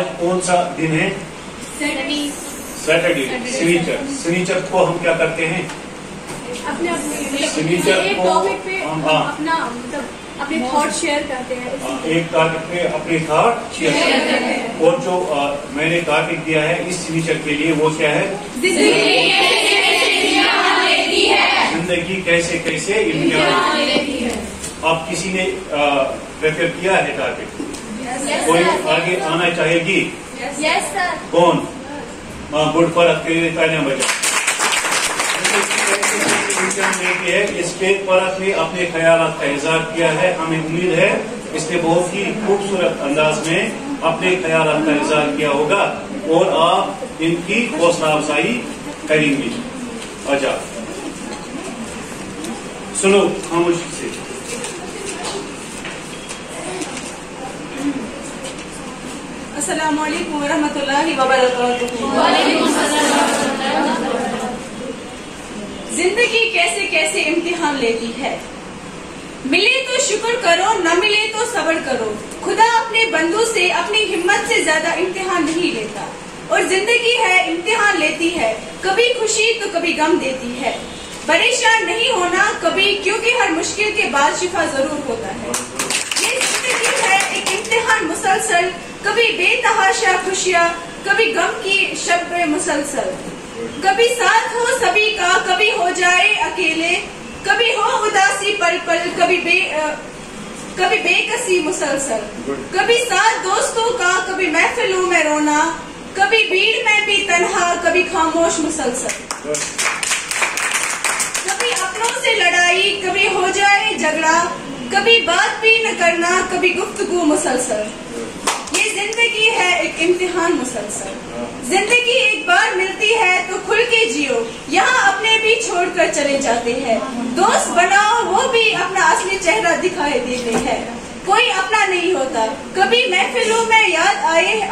आज कौन सा दिन है? सैटरडे, शनिचर को हम क्या करते हैं? शनिचर को अपने थॉट शेयर करते हैं, एक टॉपिक पे अपने थॉट शेयर करते हैं। और जो मैंने टॉपिक दिया है इस शनिचर के लिए वो क्या है? जिंदगी कैसे कैसे इम्तिहान लेती है। अब किसी ने प्रिपेयर किया है टॉपिक? कोई आगे आना चाहेगी? Yes sir. कौन? गुड पर तालियां बजा। है इसके पर अपने अपने ख्यालात का इजहार किया है। हमें उम्मीद है इसने बहुत ही खूबसूरत अंदाज में अपने ख्यालात का इजहार किया होगा और आप इनकी हौसला अफजाई करेंगे। अच्छा सुनो खामोशी से। अस्सलाम वालेकुम रहमतुल्लाहि व बरकातुहू। जिंदगी कैसे कैसे इम्तिहान लेती है। मिले तो शुक्र करो, न मिले तो सब्र करो। खुदा अपने बंदों से अपनी हिम्मत से ज्यादा इम्तिहान नहीं लेता और जिंदगी है इम्तिहान लेती है। कभी खुशी तो कभी गम देती है। परेशान नहीं होना कभी, क्योंकि हर मुश्किल के बाद शिफा जरूर होता है। ये जिंदगी है एक इम्तिहान मुसलसल, कभी बेतहाशा खुशियाँ, कभी गम की शब मुसलसल। कभी साथ हो सभी का, कभी हो जाए अकेले, कभी हो उदासी पल पल, कभी बेकसी मुसलसल। कभी साथ दोस्तों का, कभी महफिलों में रोना, कभी भीड़ में भी तन्हा, कभी खामोश मुसलसल। कभी अपनों से लड़ाई, कभी हो जाए झगड़ा, कभी बात भी न करना, कभी गुफ्तगू मुसलसल। ये जिंदगी है एक इम्तिहान मुसलसल। जिंदगी एक बार मिलती है तो खुल के जियो, यहाँ अपने भी छोड़कर चले जाते हैं। दोस्त बनाओ वो भी अपना असली चेहरा दिखाई देते हैं, कोई अपना नहीं होता। कभी महफिलों में याद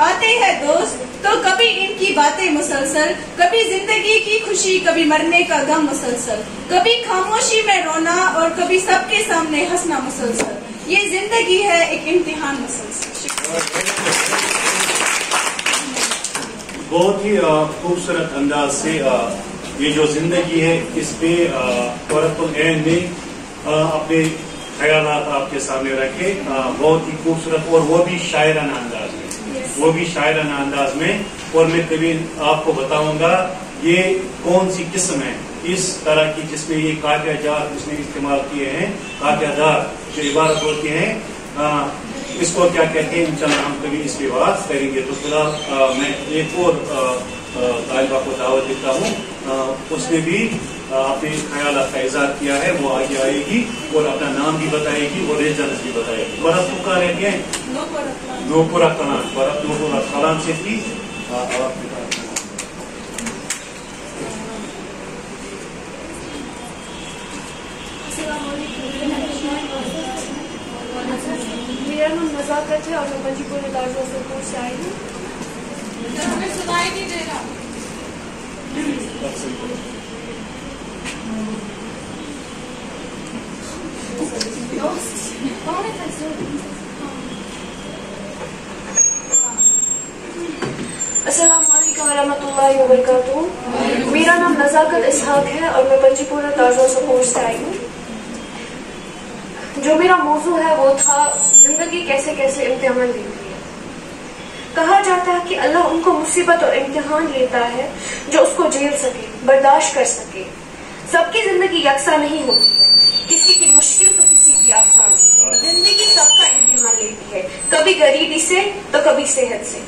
आते हैं दोस्त, तो कभी इनकी बातें मुसलसल। कभी जिंदगी की खुशी, कभी मरने का गम मुसलसल। कभी खामोशी में रोना और कभी सबके सामने हंसना मुसलसल। ये जिंदगी है एक इम्तिहान मुसलसल। बहुत ही खूबसूरत अंदाज से ये जो जिंदगी है इस पे क़ुर्रतुल ऐन ने अपने ख्यालात आपके सामने रखे। बहुत ही खूबसूरत और वो भी शायराना अंदाज में, और मैं कभी आपको बताऊंगा ये कौन सी किस्म है इस तरह की जिसमें ये काफिया जार उसने इस्तेमाल किए हैं। काफिया दार जो इबारत होती है इसको क्या कहते हैं, इंशाल्लाह हम कभी इस पे बात करेंगे। तो फिलहाल मैं एक और तालिबा को दावत देता हूँ, उसने भी अपने ख्यालात का इजहार किया है। वो आगे आएगी और अपना नाम भी बताएगी और रेजल्ट भी बताएगी। बरत को कहा रहते हैं नोपुरा कलान, बरत नोपुरा कलान से थी। मेरा नाम नजाकत है और मैं पंजीपुर दारुल से आई हूँ। हमें सुनाई नहीं दे रहा। अस्सलाम वालेकुम रहमतुल्लाहि व बरकातुहू। मेरा नाम नजाकत इसहाक है और मैं पंजीपुर दारुल से आई हूँ। जो मेरा मौजू है वो था जिंदगी कैसे कैसे इम्तिहान लेती है। कहा जाता है कि अल्लाह उनको मुसीबत और इम्तिहान लेता है जो उसको झेल सके, बर्दाश्त कर सके। सबकी जिंदगी यकसा नहीं होती है, किसी की मुश्किल तो किसी की आसान। जिंदगी सबका इम्तिहान लेती है, कभी गरीबी से तो कभी सेहत से।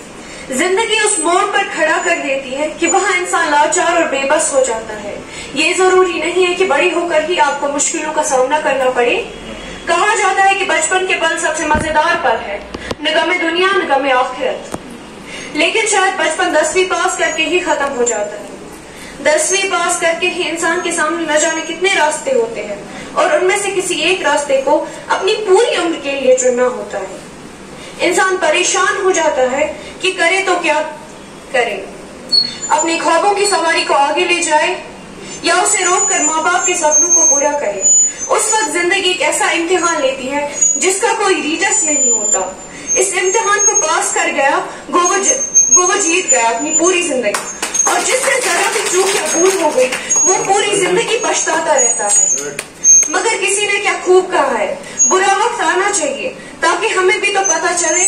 जिंदगी उस मोड़ पर खड़ा कर देती है कि वहाँ इंसान लाचार और बेबस हो जाता है। ये जरूरी नहीं है कि बड़ी होकर ही आपको मुश्किलों का सामना करना पड़े। कहा जाता है कि बचपन के पल सबसे मजेदार पल है, न गमे दुनिया न गमे आखिरत। लेकिन शायद बचपन 10वीं पास करके ही खत्म हो जाता है। 10वीं पास करके ही इंसान के सामने न जाने कितने रास्ते होते हैं और उनमें से किसी एक रास्ते को अपनी पूरी उम्र के लिए चुनना होता है। इंसान परेशान हो जाता है कि करे तो क्या करे, अपने ख्वाबों की सवारी को आगे ले जाए या उसे रोक कर माँ बाप के सपनों को पूरा करे। उस वक्त जिंदगी एक ऐसा इम्तिहान लेती है जिसका कोई रीटेस्ट नहीं होता। इस इम्तिहान को पास कर गया वो जीत गया अपनी पूरी जिंदगी, और जिससे जरा भी चूक या भूल हो गई वो पूरी जिंदगी पछताता रहता है। मगर किसी ने क्या खूब कहा है, बुरा वक्त आना चाहिए ताकि हमें भी तो पता चले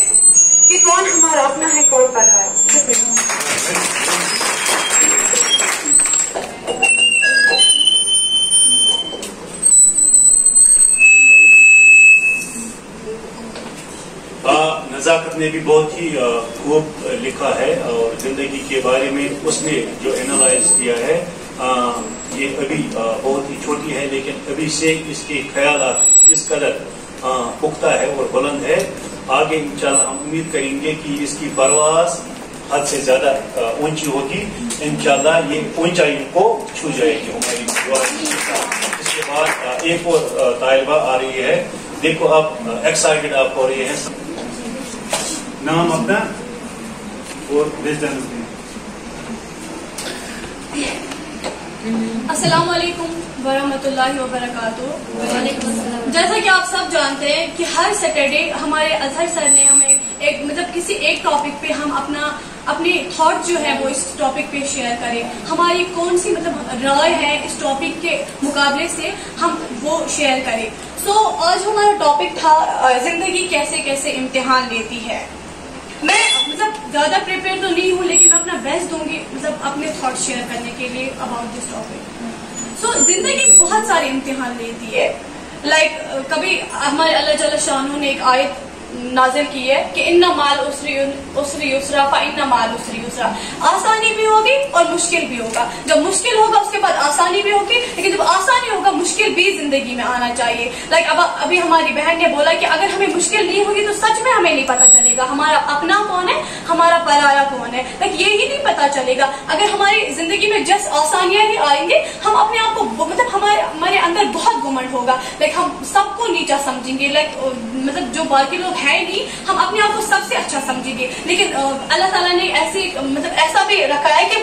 कि कौन हमारा अपना है कौन पराया। शुक्रिया। नज़ाकत ने भी बहुत ही खूब लिखा है और जिंदगी के बारे में उसने जो एनालाइज किया है, ये अभी बहुत ही छोटी है लेकिन अभी से इसके ख्यालात इस कदर पुख्ता है और बुलंद है। आगे इंशाल्लाह हम उम्मीद करेंगे कि इसकी परवाज़ हद से ज्यादा ऊंची होगी। इंशाल्लाह ये ऊंचाई को छू जाएगी हमारी दुआ। इसके बाद एक और तालिबा आ रही है, देखो आप एक्साइटेड आप हो रही है। नाम अपना और अस्सलाम वालेकुम वरहमतुल्लाहि वबरकातुहू। जैसा कि आप सब जानते हैं कि हर सैटरडे हमारे अजहर सर ने हमें एक किसी एक टॉपिक पे हम अपनी थॉट जो है वो इस टॉपिक पे शेयर करें, हमारी कौन सी राय है इस टॉपिक के मुकाबले से हम वो शेयर करें। सो आज हमारा टॉपिक था जिंदगी कैसे कैसे इम्तिहान लेती है। मैं ज्यादा प्रिपेयर तो नहीं हूँ लेकिन अपना बेस्ट दूंगी अपने थॉट शेयर करने के लिए अबाउट दिस टॉपिक। सो जिंदगी बहुत सारे इम्तिहान लेती है। कभी हमारे अल्लाह जल्ल शानू ने एक आयत नाजिल की है कि इन्ना माल उसरी युसरा फइन्ना माल उसरी युसरा। आसानी भी होगी और मुश्किल भी होगा। जब मुश्किल होगा उसके बाद आसानी भी होगी, लेकिन जब आसानी होगा मुश्किल भी जिंदगी में आना चाहिए। अभी हमारी बहन ने बोला कि अगर हमें मुश्किल नहीं होगी तो सच में हमें नहीं पता चलेगा हमारा अपना कौन है, हमारा पराया कौन है। ये ही नहीं पता चलेगा। अगर हमारी जिंदगी में जस्ट आसानियां ही आएंगे, हम अपने आप को हमारे अंदर बहुत घमंड होगा। हम सबको नीचा समझेंगे। जो बाकी लोग है नहीं, हम अपने आप को सबसे अच्छा समझेंगे। लेकिन अल्लाह ताला ने ऐसा भी रखा है कि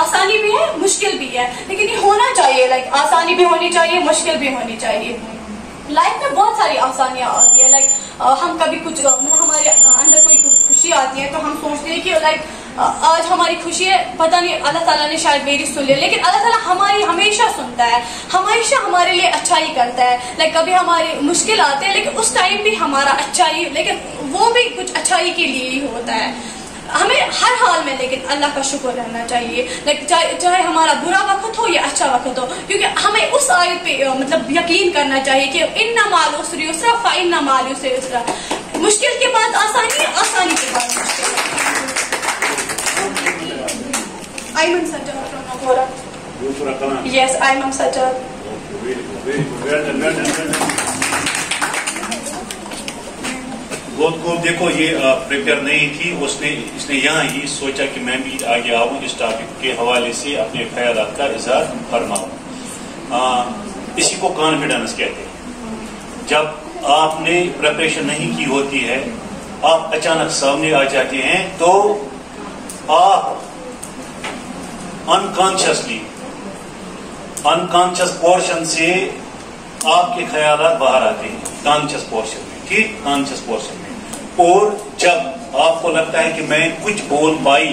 आसानी भी है मुश्किल भी है, लेकिन ये होना चाहिए। आसानी भी होनी चाहिए, मुश्किल भी होनी चाहिए। लाइफ में बहुत सारी आसानियां आती है। हम कभी कुछ हमारे अंदर कोई खुशी आती है तो हम सोचते हैं कि आज हमारी खुशी है, पता नहीं अल्लाह ताला ने शायद मेरी सुन लिया, लेकिन अल्लाह ताला हमारी हमेशा सुनता है, हमेशा हमारे लिए अच्छा ही करता है। कभी हमारी मुश्किल आते हैं लेकिन उस टाइम भी हमारा अच्छा ही, लेकिन वो भी कुछ अच्छाई के लिए ही होता है। हमें हर हाल में लेकिन अल्लाह का शुक्र रहना चाहिए। चाहे हमारा बुरा वक्त हो या अच्छा वक्त हो, क्योंकि हमें उस आयत पे यकीन करना चाहिए कि इन्ना माल उसरी युसरा फइन्ना माल उसरी युसरा। मुश्किल के बाद आसानी, आसानी के बाद मुश्किल। Ayman Sajjad from Nagora. Yes, Ayman Sajjad. बहुत खूब। देखो ये प्रिपेयर नहीं थी, इसने यहाँ ही सोचा कि मैं भी आगे आऊँ, इस टॉपिक के हवाले से अपने ख्यालात का इजहार फरमाऊँ। इसी को कॉन्फिडेंस कहते हैं। जब आपने प्रिपरेशन नहीं की होती है, आप अचानक सामने आ जाते हैं तो आप अनकॉन्शियस पोर्शन से आपके ख्यालात बाहर आते हैं कॉन्शियस पोर्शन में, ठीक, कॉन्शियस पोर्शन में। और जब आपको लगता है कि मैं कुछ बोल पाई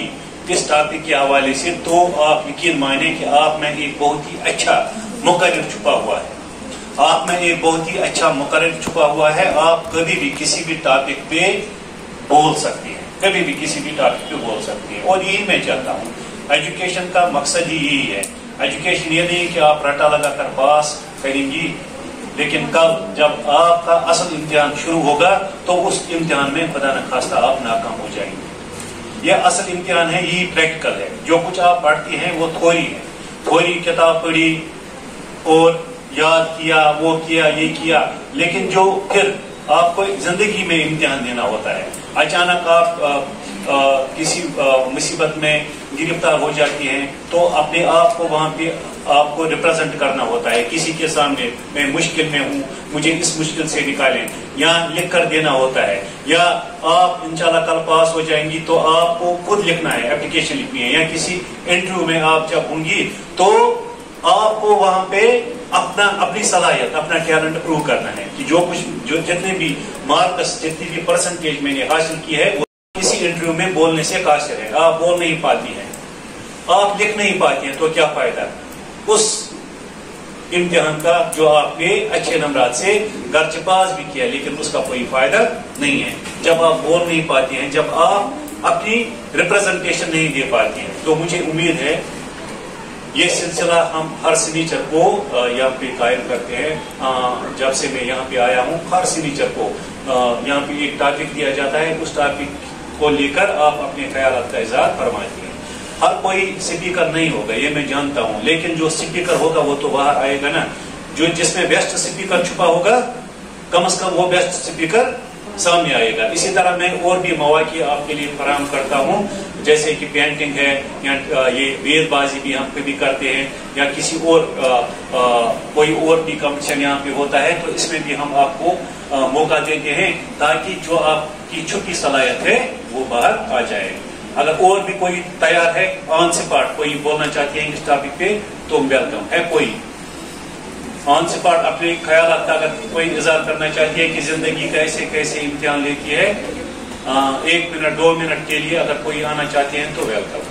इस टॉपिक के हवाले से, तो आप यकीन माने कि आप में एक बहुत ही अच्छा मुकर्रर छुपा हुआ है। आप में एक बहुत ही अच्छा मुकर्रर छुपा हुआ है। आप कभी भी किसी भी टॉपिक पे बोल सकते हैं, कभी भी किसी भी टॉपिक पे बोल सकते हैं। और यही मैं चाहता हूँ। एजुकेशन का मकसद ही यही है। एजुकेशन ये नहीं कि आप रटा लगा कर पास करेंगी, लेकिन कल जब आपका असल इम्तिहान शुरू होगा तो उस इम्तिहान में खुदा न खास्ता आप नाकाम हो जाएंगे। यह असल इम्तिहान है, यही प्रैक्टिकल है। जो कुछ आप पढ़ती हैं वो थ्योरी है। थ्योरी किताब पढ़ी और याद किया, वो किया, ये किया, लेकिन जो फिर आपको जिंदगी में इम्तिहान देना होता है। अचानक आप किसी मुसीबत में गिरफ्तार हो जाती हैं तो अपने आप को वहां पे आपको रिप्रेजेंट करना होता है किसी के सामने। मैं मुश्किल में हूँ, मुझे इस मुश्किल से निकालें, यहाँ लिख कर देना होता है। या आप इंशाल्लाह कल पास हो जाएंगी तो आपको खुद लिखना है, एप्लीकेशन लिखनी है। या किसी इंटरव्यू में आप जब होंगी तो आपको वहां पे अपनी सलाहियत, अपना टैलेंट प्रूव करना है कि जो जितने भी मार्क्स, जितनी भी परसेंटेज मैंने हासिल की है वो किसी इंटरव्यू में बोलने से कासिर है। आप बोल नहीं पाती हैं, आप लिख नहीं पाती हैं, तो क्या फायदा उस इम्तिहान का जो आपने अच्छे नंबरात से गर्च पास भी किया, लेकिन उसका कोई फायदा नहीं है जब आप बोल नहीं पाती हैं, जब आप अपनी रिप्रेजेंटेशन नहीं दे पाती हैं। तो मुझे उम्मीद है ये सिलसिला हम हर सिनीचर को यहाँ पे कायम करते हैं। जब से मैं यहाँ पे आया हूँ, हर सिनीचर को यहाँ पे एक टॉपिक दिया जाता है, उस टॉपिक को लेकर आप अपने ख्यालात का इज़हार फरमाती हैं। हर कोई स्पीकर नहीं होगा, ये मैं जानता हूँ, लेकिन जो स्पीकर होगा वो तो बाहर आएगा ना। जो जिसमें बेस्ट स्पीकर छुपा होगा, कम से कम वो बेस्ट स्पीकर सामने आएगा। इसी तरह मैं और भी मौके आपके लिए फराहम करता हूँ, जैसे कि पेंटिंग है या ये वेदबाजी भी हम कभी करते हैं, या किसी और कोई और भी कॉम्पिटिशन यहाँ पे होता है, तो इसमें भी हम आपको मौका देते हैं ताकि जो आपकी छुपी सलाहियत है वो बाहर आ जाए। अगर और भी कोई तैयार है ऑन स्पॉट कोई बोलना चाहती है इस टॉपिक पे, तो वेलकम है। कोई ऑन स्पॉट अपने ख्यालात का अगर कोई इज़हार करना चाहती है कि जिंदगी कैसे कैसे इम्तिहान लेती है, 1 मिनट 2 मिनट के लिए अगर कोई आना चाहते हैं तो वेलकम।